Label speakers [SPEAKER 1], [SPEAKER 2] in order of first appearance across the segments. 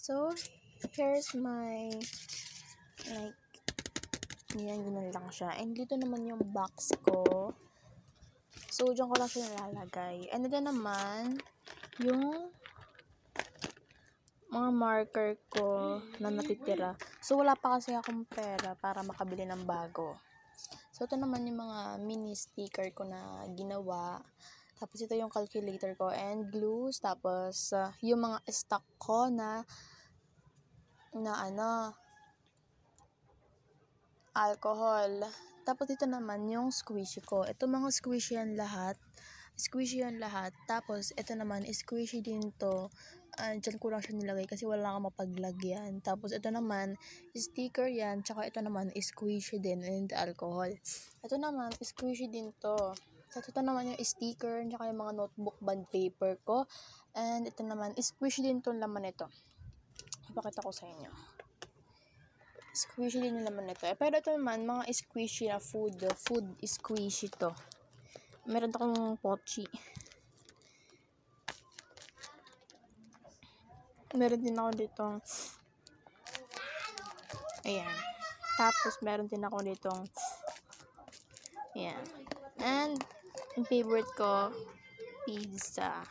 [SPEAKER 1] So, here's my, like, yan, ganun lang siya. And dito naman yung box ko. So, dyan ko lang siya nilalagay. And dito naman, yung mga marker ko na natitira. So, wala pa kasi akong pera para makabili ng bago. So, ito naman yung mga mini sticker ko na ginawa. Tapos, ito yung calculator ko and glues. Tapos, yung mga stock ko na alcohol. Tapos, ito naman yung squishy ko. Ito mga squishy yan lahat. Tapos, ito naman, squishy din to. Dyan ko lang siya nilagay kasi wala akong mapaglagyan. Tapos, ito naman, sticker yan. Tsaka, ito naman, squishy din and alcohol. Ito naman, squishy din to. Tapos, ito naman yung sticker, tsaka yung mga notebook bond paper ko. And, ito naman, squishy din to laman nito. Ipakita ko sa inyo. Squishy din yung laman nito. Pero ito naman, mga squishy na food squishy to. Meron akong pochi. Meron din ako ditong ayan. Tapos, meron din ako ditong ayan. And, yung favorite ko, pizza.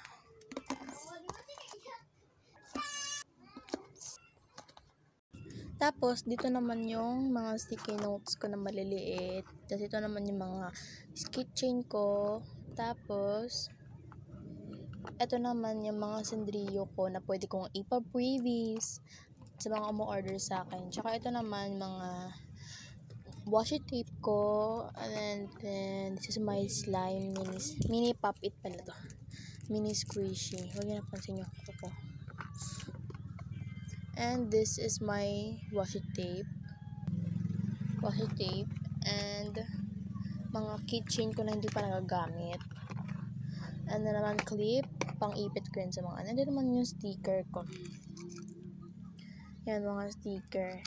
[SPEAKER 1] Tapos, dito naman yung mga sticky notes ko na maliliit. Tapos, ito naman yung mga keychain ko. Tapos, ito naman yung mga sandrilyo ko na pwede kong ipa-previous sa mga umu-order sa akin. Tsaka, ito naman mga washi tape ko. And then, this is my slime mini pop-it pala to. Mini squishy. Huwag niyo napansin yung ko. And this is my washi tape and mga keychain ko na hindi pa nagagamit. And then naman clip, pang ipit ko yun sa mga and then naman yung sticker ko. Yan, mga sticker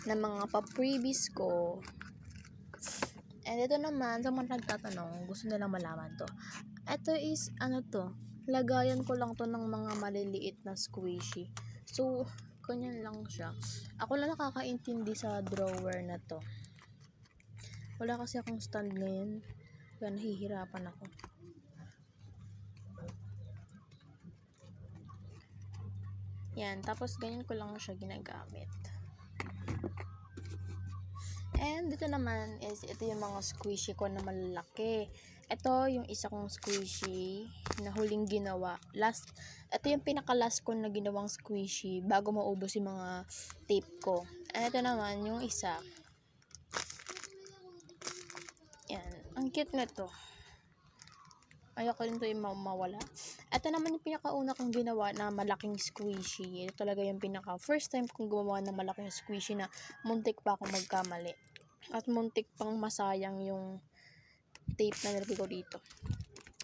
[SPEAKER 1] na mga pa-previous ko. And ito naman, sa mga nagtatanong, gusto nilang malaman to. Ito is, lagayan ko lang to ng mga maliliit na squishy. So, ganyan lang siya. Ako lang nakakaintindi sa drawer na to. Wala kasi akong stand ngayon. Kaya nahihirapan ako. Yan. Tapos, ganyan ko lang siya ginagamit. And, dito naman is, ito yung mga squishy ko na malalaki. Ito yung isa kong squishy na huling ginawa. Ito yung pinaka-last ko na ginawang squishy bago maubos yung mga tape ko. And ito naman yung isa. Yan. Ang cute na to. Ayoko rin to yung mawala. Ito naman yung pinakauna kong ginawa na malaking squishy. Ito talaga yung first time kong gumawa ng malaking squishy na muntik pa akong magkamali. At muntik pang masayang yung tape na nilagay ko dito.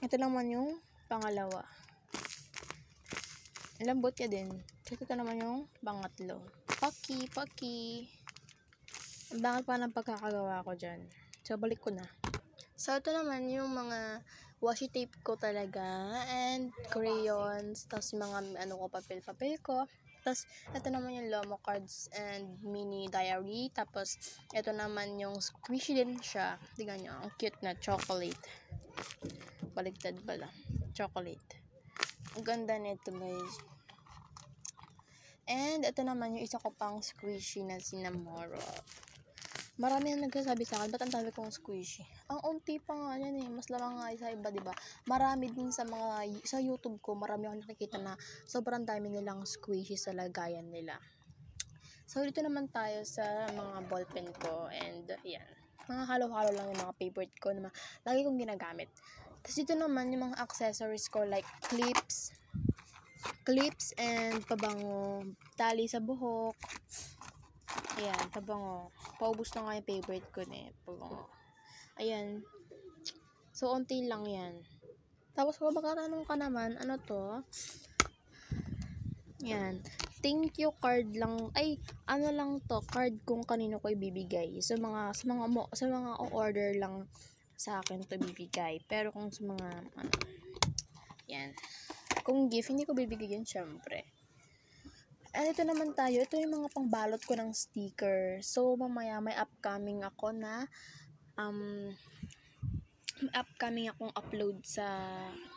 [SPEAKER 1] Ito naman yung pangalawa. Lambot niya din. Ito naman yung pangatlo. Paki. Ang bangat pa ng pagkakagawa ko dyan. So, balik ko na. So, ito naman yung mga washi tape ko talaga. And crayons. Tapos mga papel ko. Tapos, ito naman yung Lomo cards and mini diary. Tapos, ito naman yung squishy din siya. Tingnan nyo, ang cute na chocolate. Baligtad pala. Chocolate. Ang ganda nito, guys. And, ito naman yung isa ko pang squishy na Cinnamoro. Marami na nagsasabi sa akin, ba't ang dami kong squishy? Ang unti pa nga yan eh. Mas lamang nga sa iba, diba? Marami din sa YouTube ko, marami akong nakikita na sobrang dami nilang squishy sa lagayan nila. So, dito naman tayo sa mga ballpen ko. And, yan. Mga halo-halo lang yung mga favorite ko na lagi kong ginagamit. Tapos, dito naman yung mga accessories ko like clips and pabango, tali sa buhok. Ayan, pabango. Paubos na nga yung favorite ko na pabango. Ayan. So, unti lang yan. Tapos, kung magkatanong ka naman, ano to? Ayan. Thank you card lang. Ay, ano lang to? Card kung kanino ko ibibigay. Sa mga order lang sa akin to bibigay. Pero kung sa mga, yan. Kung gift, hindi ko bibigay yun, syempre. And ito naman tayo, ito yung mga pangbalot ko ng sticker. So, mamaya may upcoming akong upload sa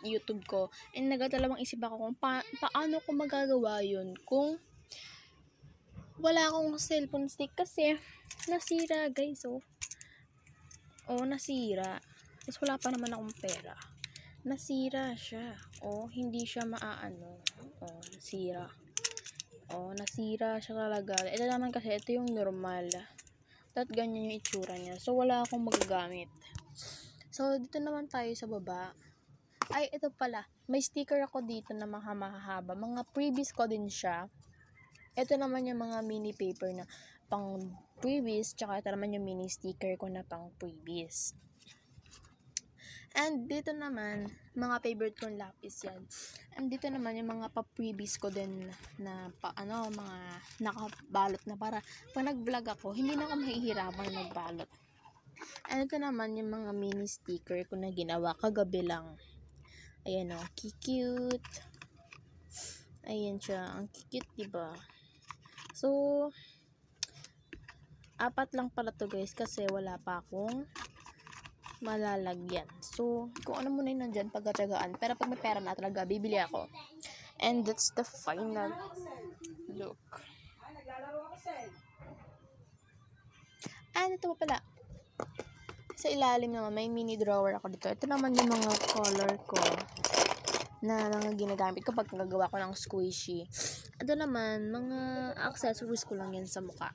[SPEAKER 1] YouTube ko. And nagdadalawang isip ako kung paano ko magagawa yun kung wala akong cellphone stick kasi nasira guys. Nasira. Tapos wala pa naman akong pera. Nasira siya. Hindi siya maaano. Nasira. Nasira siya talaga. Ito naman kasi, ito yung normal. At ganyan yung itsura niya. So, wala akong magagamit. So, dito naman tayo sa baba. Ay, ito pala. May sticker ako dito na mahaba. Mga previous ko din siya. Ito naman yung mga mini paper na pang previous. Tsaka ito naman yung mini sticker ko na pang previous. And dito naman, mga favorite kong lapis yan. And dito naman yung mga pa-previous ko din na mga nakabalot na para pag nag-vlog ako, hindi na ako mahihirapan magbalot. And ito naman yung mga mini sticker ko na ginawa kagabi lang. Ayan cute. Ayan siya, ang cute, diba? So, 4 lang pala to guys kasi wala pa akong malalagyan. So, kung ano muna yung nandyan, pagkatsagaan. Pero pag may pera na talaga, bibili ako. And that's the final look. And ito pa pala. Sa ilalim naman, may mini drawer ako dito. Ito naman yung mga color ko na mga ginagamit ko pag nagagawa ko ng squishy. Ito naman, mga accessories ko lang yan sa mukha.